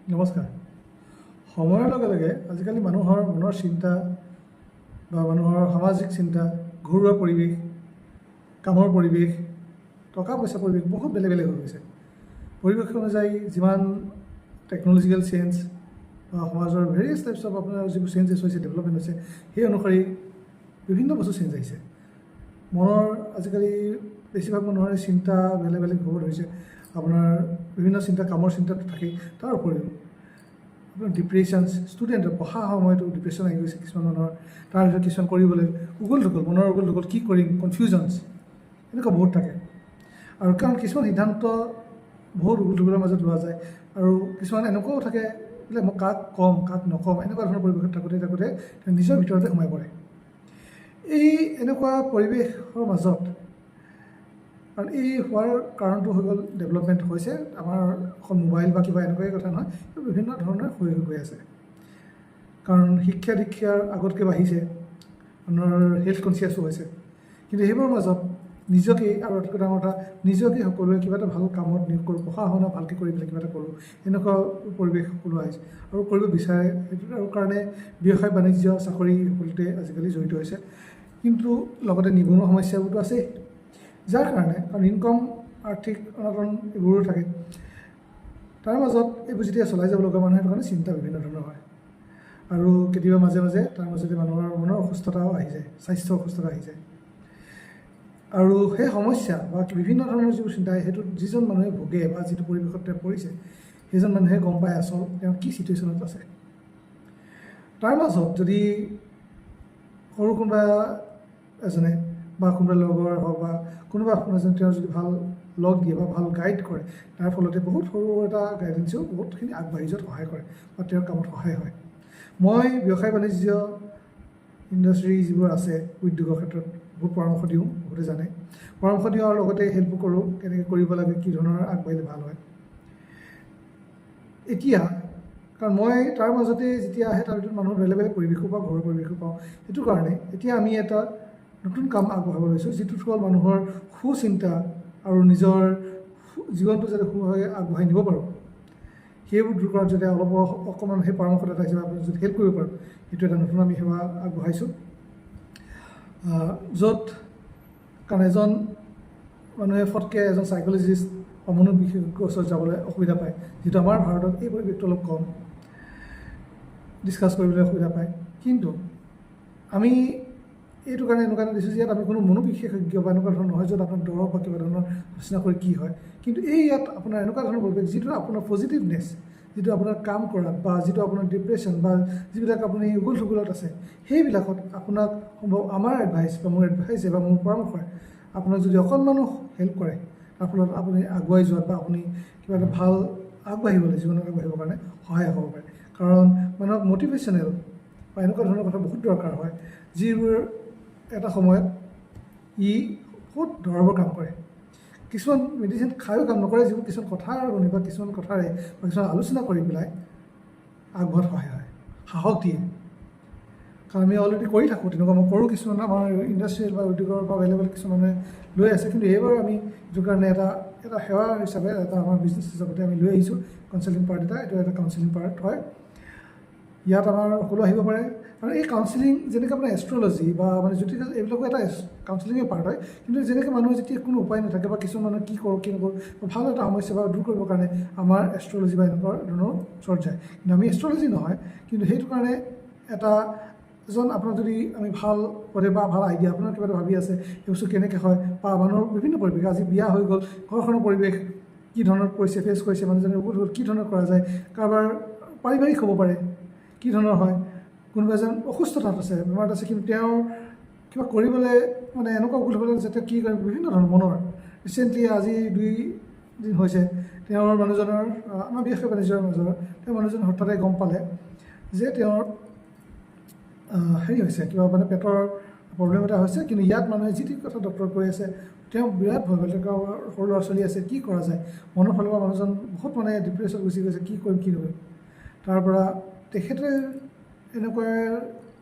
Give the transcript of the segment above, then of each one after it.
নমস্কাৰ। সময়ৰ লগে লগে আজিকালি মানুহৰ মনৰ চিন্তা বা মানুহৰ সামাজিক চিন্তা, ঘৰুৱা পৰিৱেশ, কামৰ পৰিৱেশ, টকা পইচা পৰিৱেশ বহুত বেলেগ বেলেগ হৈ গৈছে। পৰিৱেশ অনুযায়ী যিমান টেকন'লজিকেল চেঞ্জ বা সমাজৰ ভেৰিয়াছ টাইপছ অফ আপোনাৰ যিবোৰ চেঞ্জেছ হৈছে, ডেভেলপমেণ্ট হৈছে, সেই অনুসৰি বিভিন্ন বস্তু চেঞ্জ আহিছে। মনৰ আজিকালি বেছিভাগ মানুহৰে চিন্তা বেলেগ বেলেগ হ'ব ধৰিছে। আপোনাৰ বিভিন্ন চিন্তা, কামৰ চিন্তাটো থাকেই। তাৰ উপৰিও আপোনাৰ ডিপ্ৰেশ্যন, ষ্টুডেণ্টৰ পঢ়া সময়তো ডিপ্ৰেশ্যন আহি গৈছে কিছুমান মানুহৰ। তাৰপিছত কিছুমান কৰিবলৈ উগুল ঢুকুল, মনৰ উগুল ঢুকুল, কি কৰিম, কনফিউজনছ এনেকুৱা বহুত থাকে। আৰু কাৰণ কিছুমান সিদ্ধান্ত বহুত উগুল ঢুকুলৰ মাজত লোৱা যায়। আৰু কিছুমান এনেকুৱাও থাকে বোলে মই কাক ক'ম, কাক নক'ম, এনেকুৱা ধৰণৰ পৰিৱেশত থাকোঁতে থাকোঁতে নিজৰ ভিতৰতে সোমাই পৰে। এই এনেকুৱা পৰিৱেশৰ মাজত আৰু এই হোৱাৰ কাৰণটো হৈ গ'ল ডেভেলপমেণ্ট হৈছে। আমাৰ অকল মোবাইল বা কিবা এনেকুৱাই কথা নহয়, বিভিন্ন ধৰণৰ হৈ গৈ আছে। কাৰণ শিক্ষা দীক্ষাৰ আগতকৈ বাঢ়িছে, আপোনাৰ হেল্থ কনচিয়াছো হৈছে। কিন্তু সেইবোৰৰ মাজত নিজকেই, আৰু আটাইতকৈ ডাঙৰ কথা, নিজকেই সকলোৱে কিবা এটা ভাল কামত নিয়োগ কৰোঁ, পঢ়া শুনা ভালকৈ কৰি পেলাই কিবা এটা কৰোঁ, এনেকুৱা পৰিৱেশ সকলো আহিছে আৰু কৰিব বিচাৰে। সেইটো আৰু কাৰণে ব্যৱসায় বাণিজ্য, চাকৰি সকলোতে আজিকালি জড়িত হৈছে। কিন্তু লগতে নিবনুৱা সমস্যাবোৰতো আছেই, যাৰ কাৰণে কাৰণ ইনকম, আৰ্থিক অনাটন এইবোৰো থাকে। তাৰ মাজত এইবোৰ যেতিয়া চলাই যাব লগা মানুহ, সেইটো কাৰণে চিন্তা বিভিন্ন ধৰণৰ হয়। আৰু কেতিয়াবা মাজে মাজে তাৰ মাজতে মানুহৰ মনৰ অসুস্থতাও আহি যায়, স্বাস্থ্যৰ অসুস্থতা আহি যায়। আৰু সেই সমস্যা বা বিভিন্ন ধৰণৰ যিবোৰ চিন্তা, সেইটোত যিজন মানুহে ভোগে বা যিটো পৰিৱেশত তেওঁ পৰিছে, সেইজন মানুহে গম পায় আচল তেওঁ কি চিটুৱেশ্যনত আছে। তাৰ মাজত যদি সৰু কোনোবা এজনে বা কোনোবা লগৰ হওক বা কোনোবা এজন তেওঁ যদি ভাল লগ দিয়ে বা ভাল গাইড কৰে, তাৰ ফলতে বহুত সৰু এটা গাইডেঞ্চেও বহুতখিনি আগবাঢ়ি যোৱাত সহায় কৰে বা তেওঁৰ কামত সহায় হয়। মই ব্যৱসায় বাণিজ্য ইণ্ডাষ্ট্ৰী যিবোৰ আছে, উদ্যোগৰ ক্ষেত্ৰত বহুত পৰামৰ্শ দিওঁ, বহুতে জানে। পৰামৰ্শ দিওঁ আৰু লগতে হেল্পো কৰোঁ, কেনেকৈ কৰিব লাগে, কি ধৰণৰ আগবাঢ়িলে ভাল হয়। এতিয়া কাৰণ মই তাৰ মাজতে যেতিয়া আহে, তাৰ ভিতৰত মানুহৰ বেলেগ বেলেগ পৰিৱেশো পাওঁ, ঘৰৰ পৰিৱেশো পাওঁ। সেইটো কাৰণে এতিয়া আমি এটা নতুন কাম আগবঢ়াব লৈছোঁ, যিটোত হ'ল মানুহৰ সুচিন্তা আৰু নিজৰ জীৱনটো যাতে সুভাৱে আগবঢ়াই নিব পাৰোঁ, সেইবোৰ দূৰ কৰাত যাতে অকণমান সেই পৰামৰ্শদাতা হিচাপে আপুনি যদি হেল্প কৰিব পাৰোঁ, সেইটো এটা নতুন আমি সেৱা আগবঢ়াইছোঁ। য'ত কাৰণ এজন মানুহে ফটকৈ এজন চাইক'লজিষ্ট বা মনোবিশেষজ্ঞৰ ওচৰত যাবলৈ অসুবিধা পায়, যিটো আমাৰ ভাৰতত এই পৰিৱেশটো অলপ কম, ডিছকাছ কৰিবলৈ অসুবিধা পায়। কিন্তু আমি এইটো কাৰণে এনেকুৱা এটা দিছোঁ যে ইয়াত আমি কোনো মনোবিশেষজ্ঞ বা এনেকুৱা ধৰণৰ নহয় য'ত আপোনাৰ দৰৱ বা কিবা ধৰণৰ আলোচনা কৰি কি হয়। কিন্তু এই ইয়াত আপোনাৰ এনেকুৱা ধৰণৰ পৰিৱেশ, যিটো আপোনাৰ পজিটিভনেছ, যিটো আপোনাৰ কাম কৰাত বা যিটো আপোনাৰ ডিপ্ৰেশ্যন বা যিবিলাক আপুনি উগুল থুগুলত আছে, সেইবিলাকত আপোনাক সম্ভৱ আমাৰ এডভাইচ বা মোৰ এডভাইচে বা মোৰ পৰামৰ্শই আপোনাক যদি অকণমানো হেল্প কৰে, তাৰ ফলত আপুনি আগুৱাই যোৱাত বা আপুনি কিবা এটা ভাল আগবাঢ়িবলৈ, জীৱনত আগবাঢ়িবৰ কাৰণে সহায় হ'ব পাৰে। কাৰণ মানুহক মটিভেশ্যনেল বা এনেকুৱা ধৰণৰ কথা বহুত দৰকাৰ হয়, যিবোৰ এটা সময়ত ই বহুত দৰৱৰ কাম কৰে। কিছুমান মেডিচিন খায়ো কাম নকৰে, যিবোৰ কিছুমান কথাৰ শুনি বা কিছুমান কথাৰে বা কিছুমান আলোচনা কৰি পেলাই আগবঢ়াত সহায় হয়, সাহস দিয়ে। কাৰণ আমি অলৰেডি কৰি থাকোঁ, তেনেকুৱা মই কৰোঁ। কিছুমান আমাৰ ইণ্ডাষ্ট্ৰিয়েল বা উদ্যোগৰ বা বেলেগ বেলেগ কিছুমানে লৈ আছে। কিন্তু এইবাৰ আমি এইটো কাৰণে এটা সেৱা হিচাপে, এটা আমাৰ বিজনেছ হিচাপতে আমি লৈ আহিছোঁ কাউন্সেলিং পাৰ্ট এটা। এইটো এটা কাউন্সেলিং পাৰ্ট হয়, ইয়াত আমাৰ সকলো আহিব পাৰে। আৰু এই কাউন্সেলিং যেনেকৈ আপোনাৰ এষ্ট্ৰলজি বা মানে জ্যোতিষ, এইবিলাকো এটা কাউন্সেলিঙৰ পাৰ্ট হয়। কিন্তু যেনেকৈ মানুহৰ যেতিয়া কোনো উপায় নাথাকে বা কিছুমান মানুহে কি কৰোঁ কি নকৰোঁ, ভাল এটা সমস্যা বা দূৰ কৰিবৰ কাৰণে আমাৰ এষ্ট্ৰলজি বা এনেকুৱা ধৰণৰ ওচৰত যায়। কিন্তু আমি এষ্ট্ৰলজি নহয়, কিন্তু সেইটো কাৰণে এজন আপোনাক যদি আমি ভাল পদে বা ভাল আইডিয়া, আপোনাৰ কিবা এটা ভাবি আছে এই বস্তু কেনেকৈ হয়, বা মানুহৰ বিভিন্ন পৰিৱেশ, আজি বিয়া হৈ গ'ল, ঘৰখনৰ পৰিৱেশ কি ধৰণৰ পৰিছে, ফেচ কৰিছে, মানুহজনে কি ধৰণৰ কৰা যায়, কাৰোবাৰ পাৰিবাৰিক হ'ব পাৰে, কি ধৰণৰ হয়, কোনোবা এজন অসুস্থতাত আছে, বেমাৰত আছে, কিন্তু তেওঁৰ কিবা কৰিবলৈ মানে এনেকুৱা ভুল হ'বলৈ যাতে কি কৰে, বিভিন্ন ধৰণৰ মনৰ। ৰিচেণ্টলি আজি 2 দিন হৈছে তেওঁৰ মানুহজনৰ, আমাৰ ব্যৱসায় বাণিজ্যৰ মাজৰ তেওঁ মানুহজন হঠাতে গম পালে যে তেওঁৰ হেৰি হৈছে, কিবা মানে পেটৰ প্ৰব্লেম এটা হৈছে। কিন্তু ইয়াত মানুহে যি টি কথা ডক্টৰ কৈ আছে, তেওঁ বিৰাট ভয় কৰিলে। সৰু ল'ৰা ছোৱালী আছে, কি কৰা যায়, মনৰ ফালৰ পৰা মানুহজন বহুত মানে ডিপ্ৰেশ্যন গুচি গৈছে, কি কৰিম কি নকৰিম। তাৰ পৰা তেখেতে এনেকুৱা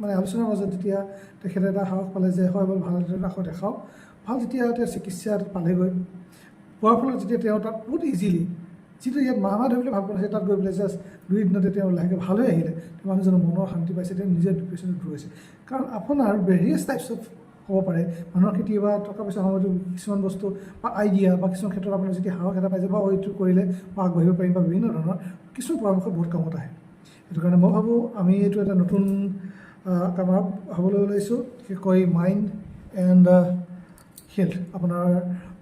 মানে আলোচনাৰ মাজত যেতিয়া তেখেতে এটা সাহস পালে যে হয় ব'ল ভাল ৰাখোঁ, দেখাওঁ, ভাল যেতিয়া তেওঁ চিকিৎসা পালেগৈ, পোৱাৰ ফলত যেতিয়া তেওঁ তাত বহুত ইজিলি যিটো ইয়াত মাহ ধৰিবলৈ ভাব কৰিছে তাত গৈ পেলাই জাষ্ট 2 দিনতে তেওঁ লাহেকৈ ভাল হৈ আহিলে মানুহজনৰ মনৰ শান্তি পাইছে তেওঁ নিজে ডিপ্ৰেশ্যনত দূৰ হৈছে কাৰণ আপোনাৰ ভেৰিয়াছ টাইপছ অফ হ'ব পাৰে মানুহৰ কেতিয়াবা টকা পইচা সময়তো কিছুমান বস্তু বা আইডিয়া বা কিছুমান ক্ষেত্ৰত আপোনাৰ যদি সাহস এটা পাই যায় বা এইটো কৰিলে মই আগবাঢ়িব পাৰিম বা বিভিন্ন ধৰণৰ কিছুমান পৰামৰ্শ বহুত কামত আহে সেইটো কাৰণে মই ভাবোঁ আমি এইটো এটা নতুন কামৰ হ'বলৈ ওলাইছোঁ বিশেষকৈ মাইণ্ড এণ্ড হেল্থ আপোনাৰ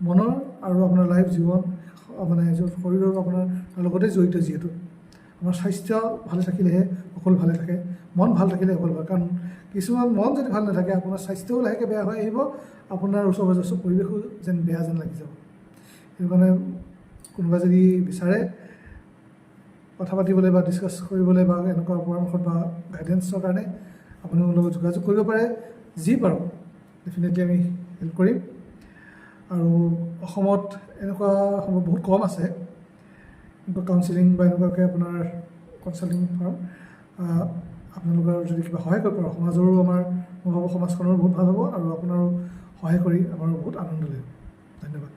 মনৰ আৰু আপোনাৰ লাইফ জীৱন মানে শৰীৰৰ আপোনাৰ লগতে জড়িত যিহেতু আমাৰ স্বাস্থ্য ভালে থাকিলেহে সকলো ভালে থাকে মন ভাল থাকিলে সকলো ভাল কাৰণ কিছুমান মন যদি ভাল নাথাকে আপোনাৰ স্বাস্থ্যও লাহেকৈ বেয়া হৈ আহিব আপোনাৰ ওচৰ পাজৰ পৰিৱেশো যেন বেয়া যেন লাগি যাব সেইটো কাৰণে কোনোবা যদি বিচাৰে কথা পাতিবলৈ বা ডিছকাছ কৰিবলৈ বা এনেকুৱা পৰামৰ্শত বা গাইডেন্সৰ কাৰণে আপুনি মোৰ লগত যোগাযোগ কৰিব পাৰে যি পাৰোঁ ডেফিনেটলি আমি হেল্প কৰিম আৰু অসমত এনেকুৱা সময় বহুত কম আছে এনেকুৱা কাউন্সিলিং বা এনেকুৱাকৈ আপোনাৰ কনচাল্টিং ফাৰ্ম আপোনালোকৰ যদি কিবা সহায় কৰিব পাৰোঁ সমাজৰো আমাৰ মই ভাবোঁ সমাজখনৰো বহুত ভাল হ'ব আৰু আপোনাৰো সহায় কৰি আমাৰো বহুত আনন্দ লাগিব ধন্যবাদ